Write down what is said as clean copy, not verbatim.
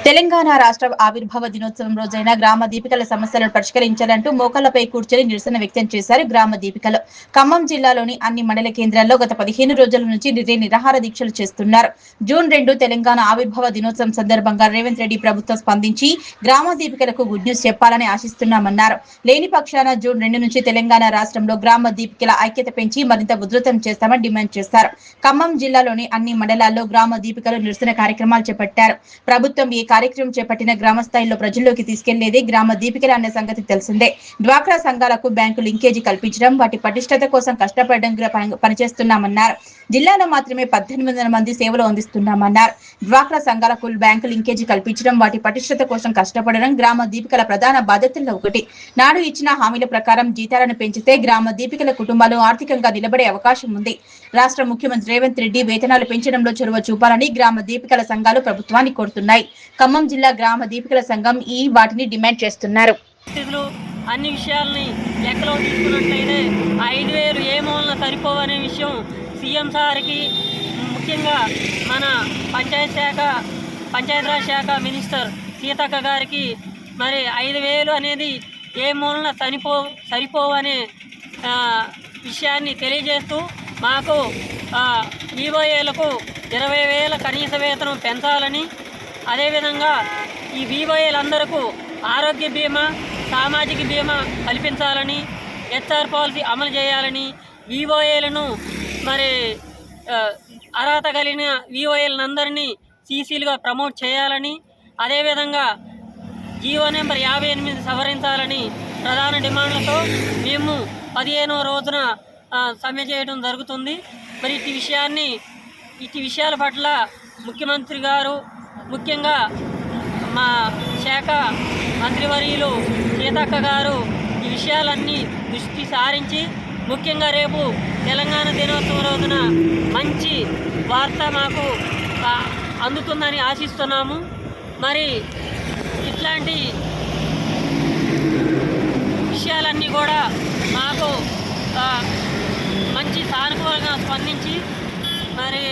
తెలంగాణ రాష్ట్ర ఆవిర్భావ దినోత్సవం రోజైన గ్రామ దీపికల సమస్యలను పరిష్కరించాలంటూ మోకాళ్లపై కూర్చొని నిరసన వ్యక్తం చేశారు గ్రామ దీపికలు. ఖమ్మం జిల్లాలోని అన్ని మండల కేంద్రాల్లో గత 15 రోజుల నుంచి నిరాహార దీక్షలు చేస్తున్నారు. జూన్ 2 తెలంగాణ ఆవిర్భావ దినోత్సవం సందర్భంగా రేవంత్ రెడ్డి ప్రభుత్వం స్పందించి గ్రామ దీపికలకు గుడ్ న్యూస్ చెప్పాలని ఆశిస్తున్నామన్నారు. లేని పక్షాన జూన్ 2 నుంచి తెలంగాణ రాష్ట్రంలో గ్రామ దీపికల ఐక్యత పెంచి మరింత ఉధృతం చేస్తామని డిమాండ్ చేశారు. ఖమ్మం జిల్లాలోని అన్ని మండలాల్లో గ్రామ దీపికలు నిరసన కార్యక్రమాలు చేపట్టారు. ప్రభుత్వం ఈ కార్యక్రమం చేపట్టిన గ్రామ స్థాయిలో ప్రజల్లోకి తీసుకెళ్లేదే గ్రామ దీపికల అనే సంగతి తెలిసిందే. డ్వాక్రా సంఘాలకు బ్యాంకు లింకేజీ కల్పించడం, వాటి పటిష్టత కోసం కష్టపడడం పనిచేస్తున్నామన్నారు. జిల్లాలో మాత్రమే 1800 మంది సేవలు అందిస్తున్నామన్నారు. డ్వాక్రా సంఘాలకు బ్యాంకు లింకేజీ కల్పించడం, వాటి పటిష్టత కోసం కష్టపడడం గ్రామ దీపికల ప్రధాన బాధ్యతల్లో ఒకటి. నాడు ఇచ్చిన హామీల ప్రకారం జీతాలను పెంచితే గ్రామ దీపికల కుటుంబాలు ఆర్థికంగా నిలబడే అవకాశం ఉంది. రాష్ట్ర ముఖ్యమంత్రి రేవంత్ రెడ్డి వేతనాలు పెంచడంలో చొరవ చూపాలని గ్రామ దీపికల సంఘాలు ప్రభుత్వాన్ని కోరుతున్నాయి. ఖమ్మం జిల్లా గ్రామ దీపికల సంఘం వాటిని డిమాండ్ చేస్తున్నారు. అన్ని విషయాల్ని లెక్కలో తీసుకున్నట్లయితే 5000 ఏ మూలన సరిపోవనే విషయం సీఎం సార్కి, ముఖ్యంగా మన పంచాయతీరాజ్ శాఖ మినిస్టర్ సీతక్క గారికి మరి 5000 అనేది ఏ మూలన సరిపోవనే విషయాన్ని తెలియజేస్తూ మాకు వివోఏలకు 20,000 కనీస వేతనం పెంచాలని, అదేవిధంగా ఈ వివోఏలందరికీ ఆరోగ్య బీమా, సామాజిక బీమా కల్పించాలని, హెచ్ఆర్ పాలసీ అమలు చేయాలని, వివోఏలను మరి అర్హత కలిగిన వివోఏలందరినీ సీసీలుగా ప్రమోట్ చేయాలని, అదేవిధంగా జీవో నెంబర్ 58 సవరించాలని ప్రధాన డిమాండ్లతో మేము 15వ రోజున సమ్మె చేయడం జరుగుతుంది. మరి ఇటు విషయాల పట్ల ముఖ్యమంత్రి గారు, ముఖ్యంగా మా శాఖ మంత్రివర్యులు సీతక్క గారు ఈ విషయాలన్నీ దృష్టి సారించి, ముఖ్యంగా రేపు తెలంగాణ దినోత్సవం రోజున మంచి వార్త మాకు అందుతుందని ఆశిస్తున్నాము. మరి ఇట్లాంటి విషయాలన్నీ కూడా మాకు మంచి సానుకూలంగా స్పందించి మరి